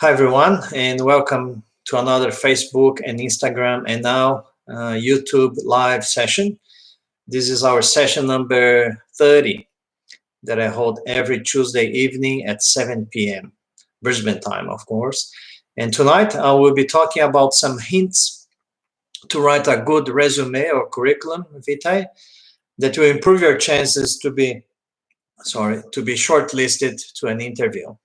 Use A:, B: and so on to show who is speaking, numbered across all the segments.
A: Hi everyone, and welcome to another Facebook and Instagram and now YouTube live session. This is our session number 30 that I hold every Tuesday evening at 7 p.m. Brisbane time, of course. And tonight I will be talking about some hints to write a good resume or curriculum vitae that will improve your chances to be shortlisted to an interview.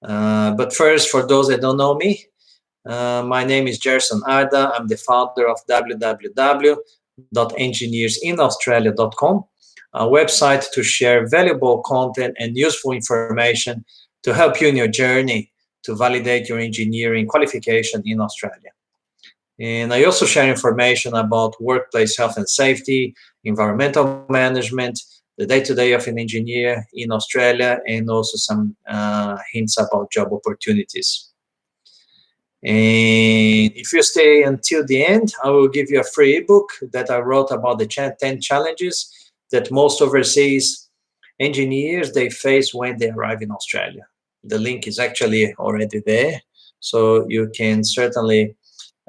A: But first, for those that don't know me, my name is Gerson Arda. I'm the founder of www.engineersinaustralia.com, a website to share valuable content and useful information to help you in your journey to validate your engineering qualification in Australia. And I also share information about workplace health and safety, environmental management, the day-to-day of an engineer in Australia, and also some hints about job opportunities. And if you stay until the end, I will give you a free ebook that I wrote about the 10 challenges that most overseas engineers they face when they arrive in Australia. The link is actually already there, so you can certainly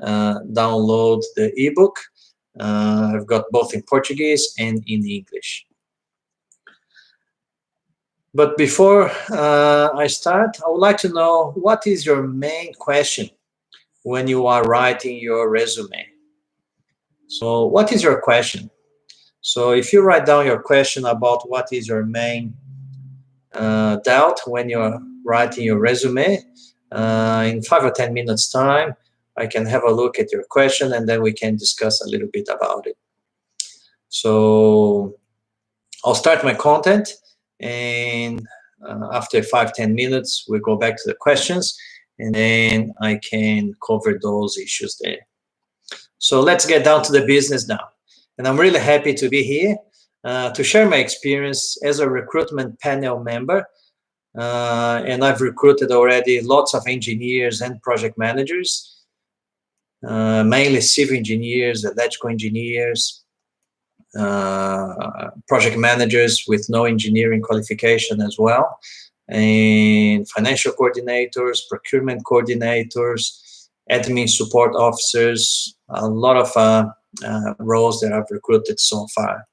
A: download the ebook. I've got both in Portuguese and in English. But before I start, I would like to know, what is your main question when you are writing your resume? So what is your question? So if you write down your question about what is your main doubt when you're writing your resume, in 5 or 10 minutes time, I can have a look at your question and then we can discuss a little bit about it. So I'll start my content, and after 5-10 minutes, we go back to the questions, and then I can cover those issues there. So let's get down to the business now. And I'm really happy to be here to share my experience as a recruitment panel member. And I've recruited already lots of engineers and project managers, mainly civil engineers, electrical engineers, project managers with no engineering qualification as well, and financial coordinators, procurement coordinators, admin support officers, a lot of roles that I've recruited so far.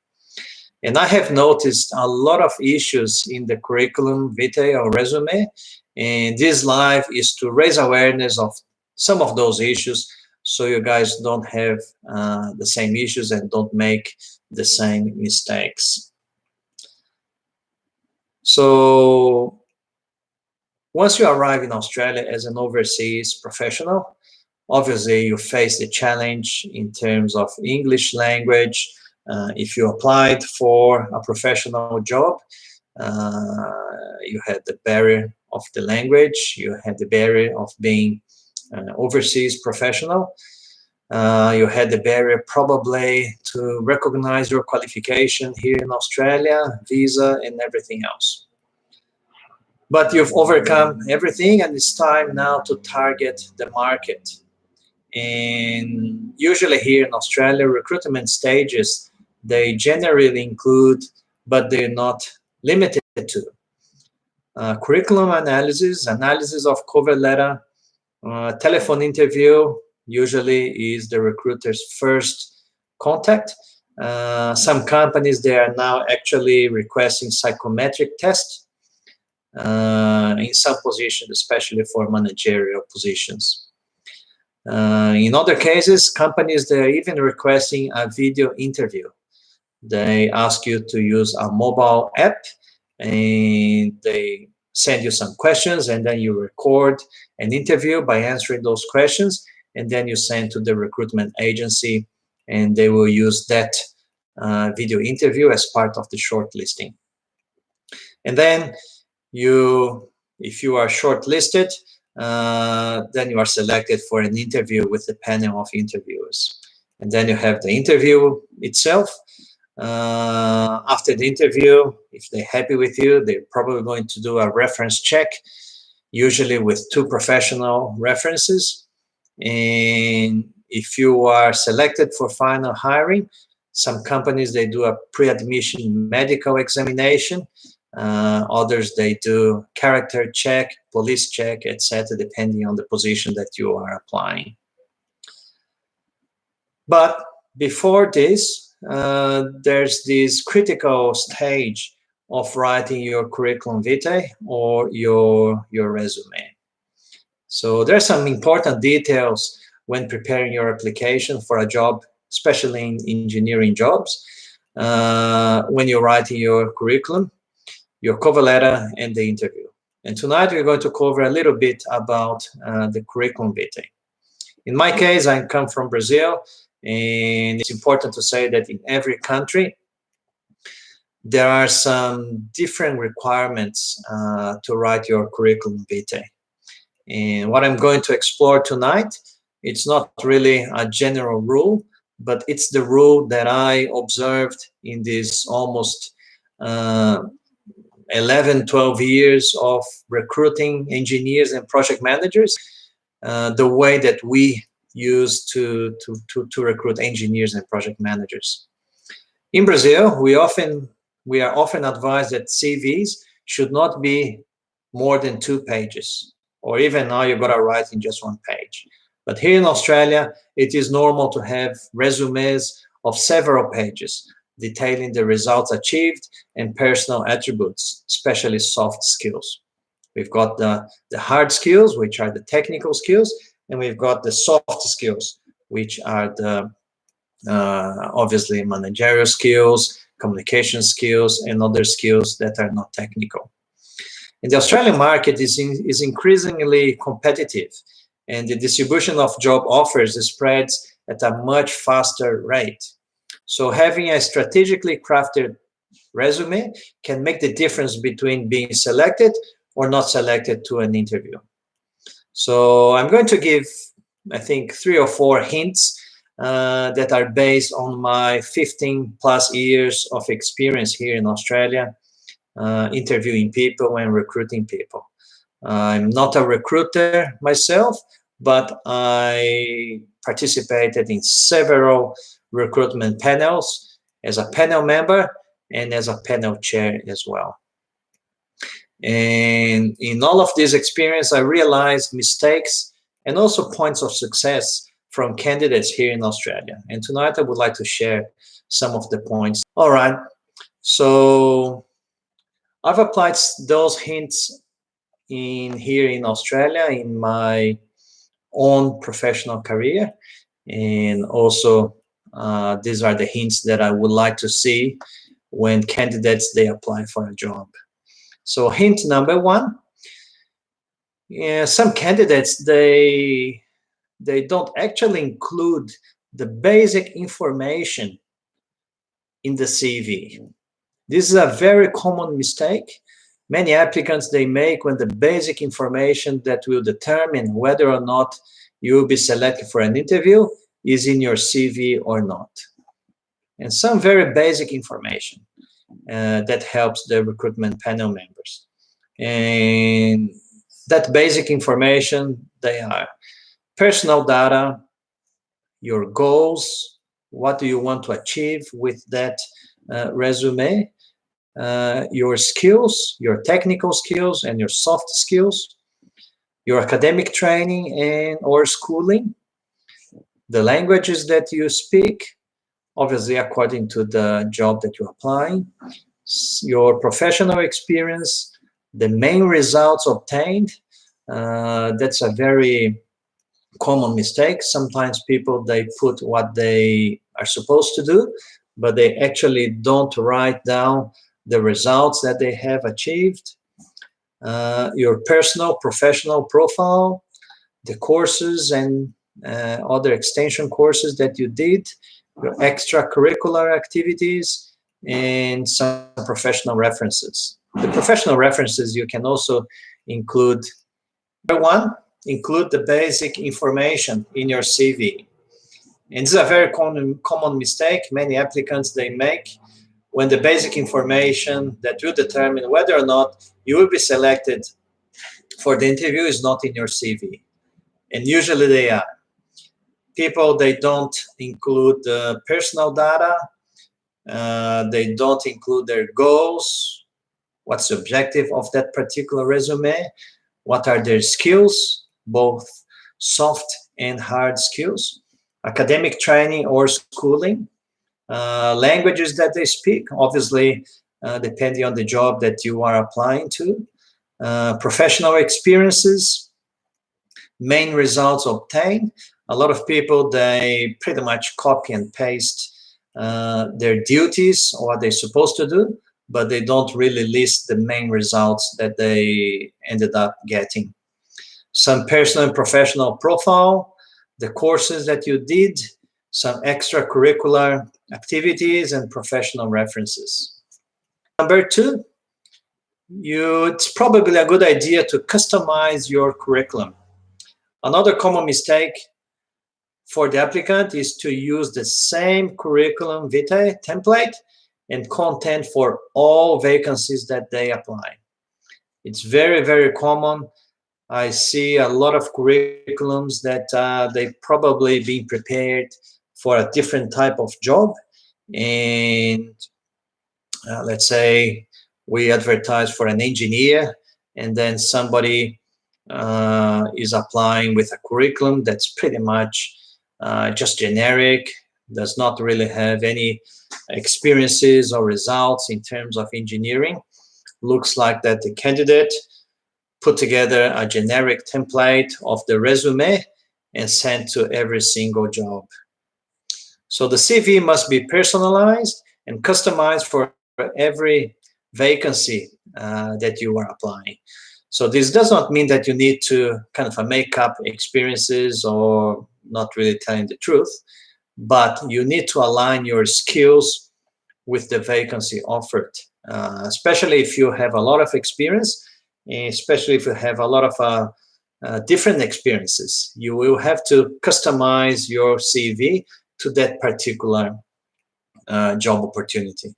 A: And I have noticed a lot of issues in the curriculum vitae or resume, and this live is to raise awareness of some of those issues so you guys don't have the same issues and don't make the same mistakes. So once you arrive in Australia as an overseas professional, obviously you face the challenge in terms of English language. If you applied for a professional job, you had the barrier of the language, you had the barrier of being overseas professional. You had the barrier probably to recognize your qualification here in Australia, visa and everything else. But you've overcome everything, and it's time now to target the market. And usually here in Australia, recruitment stages, they generally include, but they're not limited to, curriculum analysis, analysis of cover letter, telephone interview, usually is the recruiter's first contact. Some companies, they are now actually requesting psychometric tests in some positions, especially for managerial positions. In other cases, companies, they're even requesting a video interview. They ask you to use a mobile app, and they send you some questions, and then you record an interview by answering those questions, and then you send to the recruitment agency, and they will use that video interview as part of the shortlisting. And then if you are shortlisted, then you are selected for an interview with the panel of interviewers. And then you have the interview itself. After the interview, if they're happy with you, they're probably going to do a reference check, usually with 2 professional references. And if you are selected for final hiring, some companies, they do a pre-admission medical examination Others, they do character check, police check, etc., depending on the position that you are applying. But before this, there's this critical stage of writing your curriculum vitae or your resume. So there's some important details when preparing your application for a job, especially in engineering jobs, when you're writing your curriculum, your cover letter, and the interview. And tonight we're going to cover a little bit about the curriculum vitae. In my case, I come from Brazil, and it's important to say that in every country, there are some different requirements to write your curriculum vitae. And what I'm going to explore tonight, it's not really a general rule, but it's the rule that I observed in this almost 11, 12 years of recruiting engineers and project managers, the way that we use to recruit engineers and project managers. In Brazil, we are often advised that CVs should not be more than 2 pages, or even now you've got to write in just 1 page. But here in Australia, it is normal to have resumes of several pages detailing the results achieved and personal attributes, especially soft skills. We've got the hard skills, which are the technical skills, and we've got the soft skills, which are the obviously managerial skills, communication skills, and other skills that are not technical. And the Australian market is increasingly competitive, and the distribution of job offers spreads at a much faster rate. So having a strategically crafted resume can make the difference between being selected or not selected to an interview. So I'm going to give, I think, 3 or 4 hints that are based on my 15+ years of experience here in Australia, interviewing people and recruiting people. I'm not a recruiter myself, but I participated in several recruitment panels as a panel member and as a panel chair as well. And in all of this experience, I realized mistakes and also points of success from candidates here in Australia. And tonight I would like to share some of the points. All right, so I've applied those hints here in Australia in my own professional career, and also these are the hints that I would like to see when candidates, they apply for a job. So hint number 1, some candidates, they don't actually include the basic information in the CV. This is a very common mistake many applicants, they make when the basic information that will determine whether or not you will be selected for an interview is in your CV or not. And some very basic information that helps the recruitment panel members. And that basic information, they are personal data, your goals, what do you want to achieve with that resume, your skills, your technical skills and your soft skills, your academic training and or schooling, the languages that you speak, obviously according to the job that you're applying, your professional experience, the main results obtained. That's a very common mistake. Sometimes people, they put what they are supposed to do, but they actually don't write down the results that they have achieved. Your personal professional profile, the courses and other extension courses that you did, your extracurricular activities, and some professional references. The professional references you can also include. Number 1, include the basic information in your CV. And this is a very common mistake many applicants, they make when the basic information that will determine whether or not you will be selected for the interview is not in your CV. And usually they are. People, they don't include the personal data. They don't include their goals what's the objective of that particular resume, what are their skills, both soft and hard skills, academic training or schooling, languages that they speak, obviously, depending on the job that you are applying to, professional experiences, main results obtained. A lot of people, they pretty much copy and paste their duties, or what they're supposed to do, but they don't really list the main results that they ended up getting. Some personal and professional profile, the courses that you did, some extracurricular activities, and professional references. Number two, it's probably a good idea to customize your curriculum. Another common mistake for the applicant is to use the same curriculum vitae template and content for all vacancies that they apply. It's very, very common. I see a lot of curriculums that they probably been prepared for a different type of job. And let's say we advertise for an engineer, and then somebody is applying with a curriculum that's pretty much just generic, does not really have any experiences or results in terms of engineering. Looks like that the candidate put together a generic template of the resume and sent to every single job. So the CV must be personalized and customized for every vacancy that you are applying. So this does not mean that you need to kind of make up experiences or not really telling the truth, but you need to align your skills with the vacancy offered, especially if you have a lot of experience, especially if you have a lot of different experiences. You will have to customize your CV to that particular job opportunity.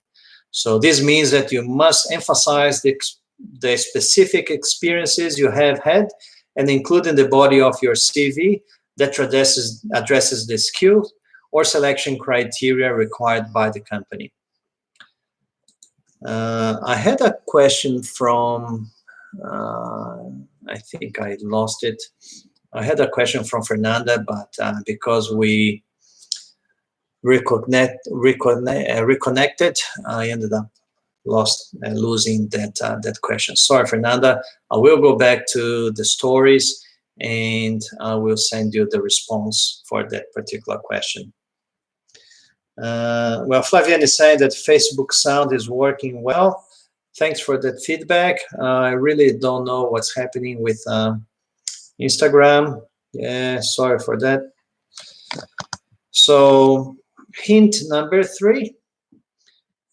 A: So this means that you must emphasize the specific experiences you have had and include in the body of your CV that addresses the skills or selection criteria required by the company. I had a question from, I think I lost it. I had a question from Fernanda, but because we reconnected, I ended up losing that question. Sorry, Fernanda. I will go back to the stories and I will send you the response for that particular question. Well, Flavian is saying that Facebook sound is working well. Thanks for that feedback. I really don't know what's happening with Instagram. Yeah, sorry for that. So hint number 3.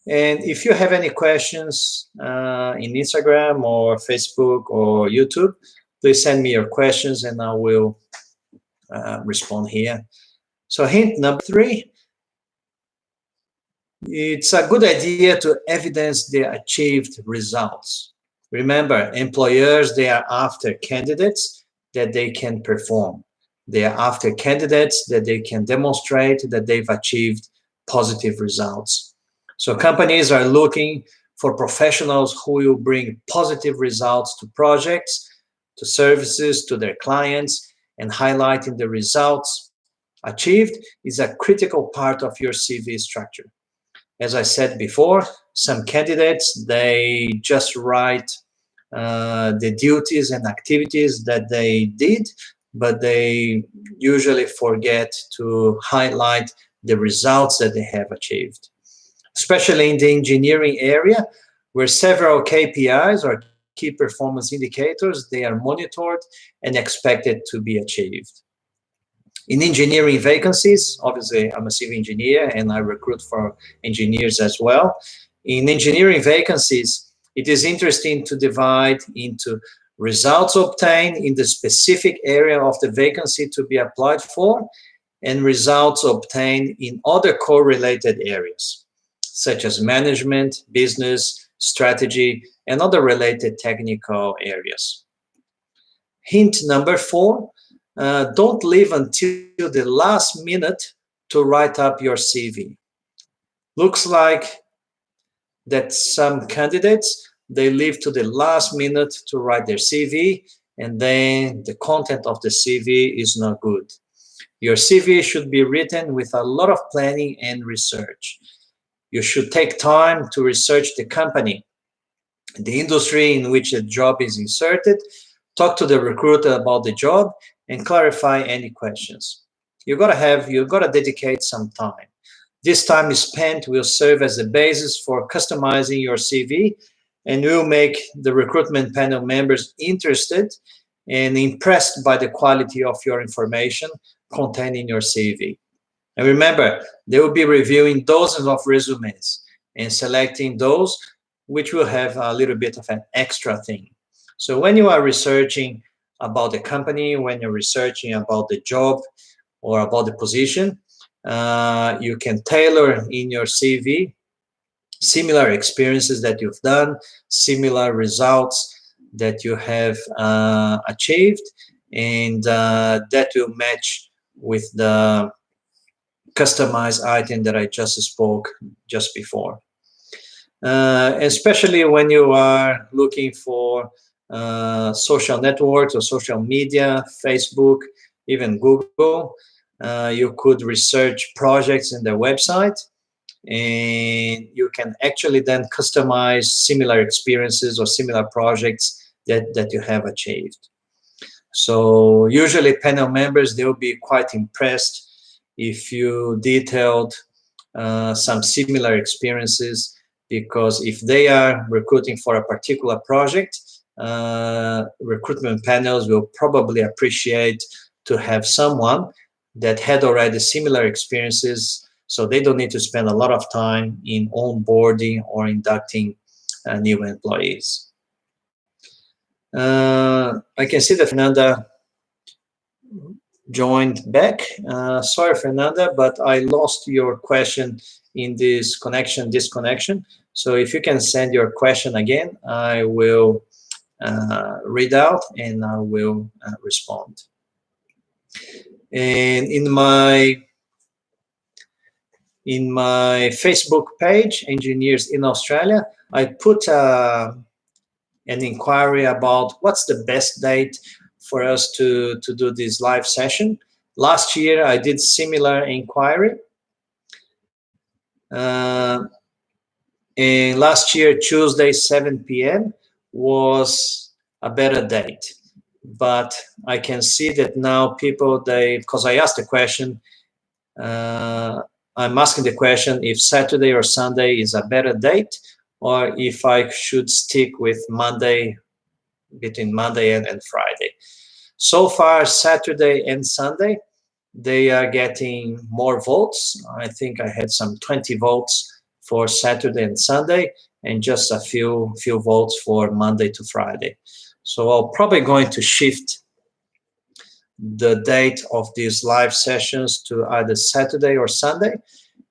A: And if you have any questions in Instagram or Facebook or YouTube, please send me your questions and I will respond here. So hint number 3, it's a good idea to evidence the achieved results. Remember, employers, they are after candidates that they can perform. They are after candidates that they can demonstrate that they've achieved positive results. So companies are looking for professionals who will bring positive results to projects, to services, to their clients, and highlighting the results achieved is a critical part of your CV structure. As I said before, some candidates, they just write the duties and activities that they did, but they usually forget to highlight the results that they have achieved. Especially in the engineering area, where several KPIs or key performance indicators, they are monitored and expected to be achieved. In engineering vacancies, obviously I'm a civil engineer and I recruit for engineers as well. In engineering vacancies, it is interesting to divide into results obtained in the specific area of the vacancy to be applied for and results obtained in other correlated areas, such as management, business, strategy, and other related technical areas. Hint number 4, don't leave until the last minute to write up your CV. Looks like that some candidates, they leave to the last minute to write their CV, and then the content of the CV is not good. Your CV should be written with a lot of planning and research. You should take time to research the company, the industry in which a job is inserted, talk to the recruiter about the job, and clarify any questions. You gotta dedicate some time. This time spent will serve as a basis for customizing your CV and will make the recruitment panel members interested and impressed by the quality of your information contained in your CV. And remember, they will be reviewing dozens of resumes and selecting those which will have a little bit of an extra thing. So when you are researching about the company, when you're researching about the job or about the position, you can tailor in your CV similar experiences that you've done, similar results that you have achieved, and that will match with the customized item that I just spoke just before. Especially when you are looking for social networks or social media, Facebook, even Google, you could research projects in their website, and you can actually then customize similar experiences or similar projects that you have achieved. So usually panel members, they'll be quite impressed if you detailed some similar experiences, because if they are recruiting for a particular project, recruitment panels will probably appreciate to have someone that had already similar experiences, so they don't need to spend a lot of time in onboarding or inducting new employees. I can see that Fernanda joined back. Sorry, Fernanda, but I lost your question in this disconnection. So if you can send your question again, I will read out and I will respond. And in my Facebook page, Engineers in Australia, I put an inquiry about what's the best date for us to do this live session. Last year, I did similar inquiry. And last year, Tuesday, 7 p.m. was a better date. But I can see that now people, because I asked the question, I'm asking the question if Saturday or Sunday is a better date, or if I should stick with Monday, between Monday and Friday. So far, Saturday and Sunday, they are getting more votes. I think I had some 20 votes for Saturday and Sunday, and just a few votes for Monday to Friday. So I'm probably going to shift the date of these live sessions to either Saturday or Sunday.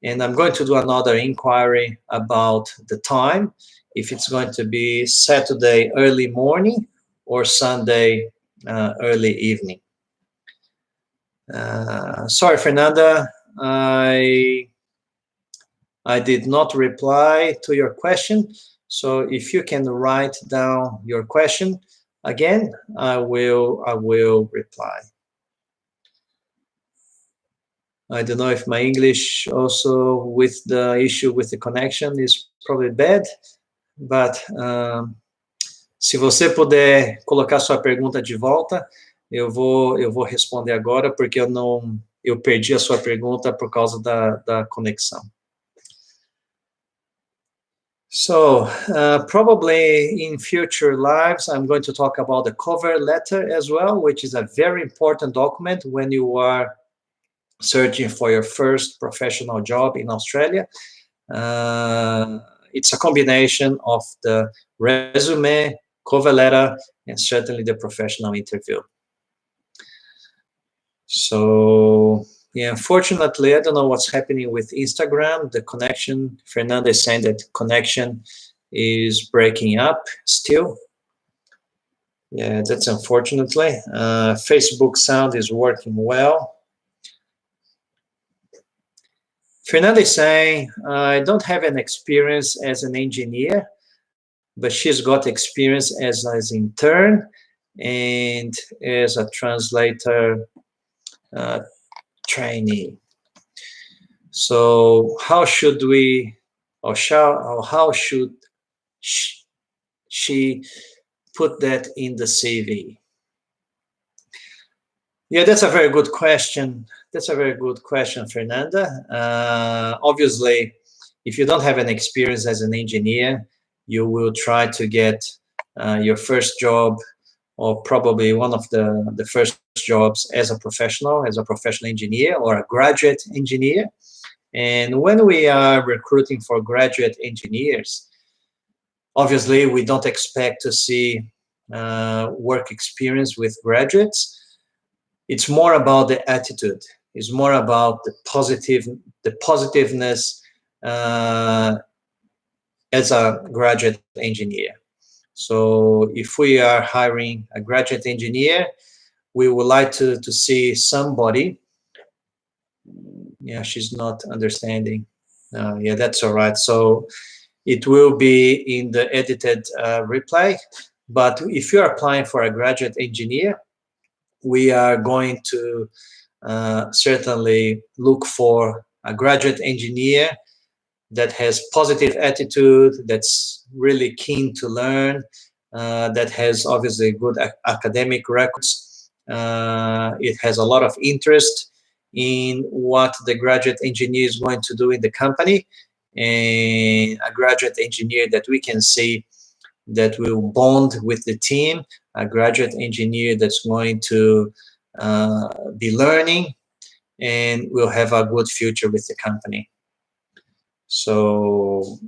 A: And I'm going to do another inquiry about the time, if it's going to be Saturday early morning or Sunday early evening. Sorry, Fernanda, I did not reply to your question. So if you can write down your question again, I will reply. I don't know if my English also with the issue with the connection is probably bad, but se você puder colocar sua pergunta de volta, eu vou responder agora, porque eu perdi a sua pergunta por causa da conexão. So probably in future lives, I'm going to talk about the cover letter as well, which is a very important document when you are searching for your first professional job in Australia. It's a combination of the resume, cover letter, and certainly the professional interview. So yeah, unfortunately, I don't know what's happening with Instagram. The connection, Fernanda is saying that connection is breaking up still. Yeah, that's unfortunately. Facebook sound is working well. Fernanda is saying, I don't have an experience as an engineer. but she's got experience as an intern and as a translator trainee. So how should we, or how should she put that in the CV? Yeah, that's a very good question. That's a very good question, Fernanda. Obviously, if you don't have an experience as an engineer, you will try to get your first job, or probably one of the first jobs as a professional engineer or a graduate engineer. And when we are recruiting for graduate engineers, obviously we don't expect to see work experience with graduates. It's more about the attitude. It's more about the positiveness as a graduate engineer. So if we are hiring a graduate engineer, we would like to see somebody. Yeah, she's not understanding. Yeah, that's all right. So it will be in the edited reply. But if you're applying for a graduate engineer, we are going to certainly look for a graduate engineer that has positive attitude, that's really keen to learn, that has obviously good academic records. It has a lot of interest in what the graduate engineer is going to do in the company, and a graduate engineer that we can see that will bond with the team, a graduate engineer that's going to be learning and will have a good future with the company. So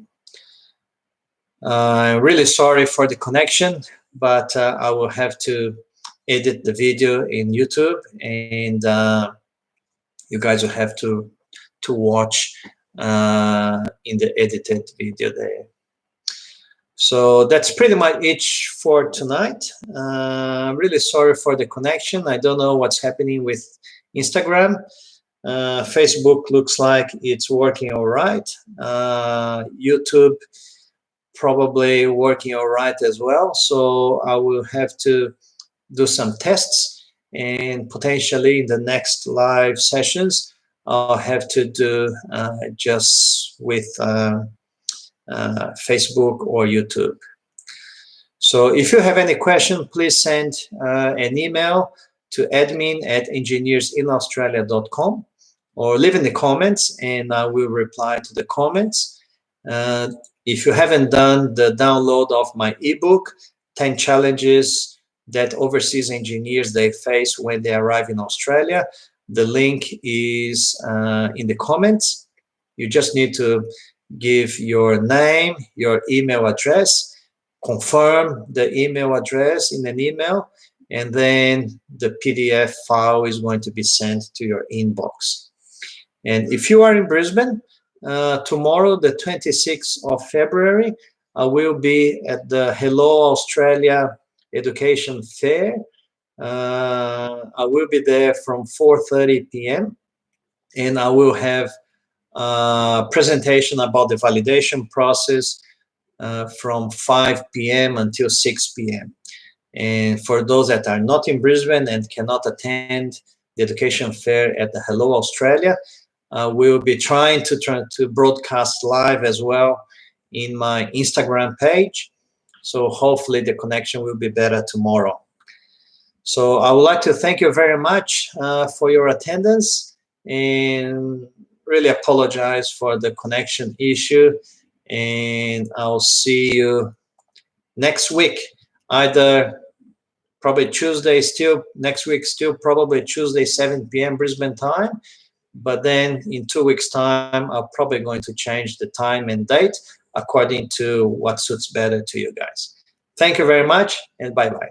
A: I'm really sorry for the connection, but I will have to edit the video in YouTube, and you guys will have to watch in the edited video there. So that's pretty much it for tonight. Really sorry for the connection. I don't know what's happening with Instagram. Facebook looks like it's working all right. YouTube probably working all right as well. So I will have to do some tests, and potentially in the next live sessions, I'll have to do just with Facebook or YouTube. So if you have any question, please send an email to admin@engineersinaustralia.com, or leave in the comments and I will reply to the comments. If you haven't done the download of my ebook, 10 challenges that overseas engineers they face when they arrive in Australia, the link is in the comments. You just need to give your name, your email address, confirm the email address in an email, and then the PDF file is going to be sent to your inbox. And if you are in Brisbane, tomorrow, the 26th of February, I will be at the Hello Australia Education Fair. I will be there from 4:30 p.m. and I will have a presentation about the validation process from 5 p.m. until 6 p.m. And for those that are not in Brisbane and cannot attend the education fair at the Hello Australia, we'll be trying to broadcast live as well in my Instagram page. So hopefully the connection will be better tomorrow. So I would like to thank you very much for your attendance, and really apologize for the connection issue. And I'll see you next week, either probably Tuesday, still next week, still probably Tuesday, 7 p.m. Brisbane time. But then in 2 weeks' time, I'm probably going to change the time and date according to what suits better to you guys. Thank you very much, and bye-bye.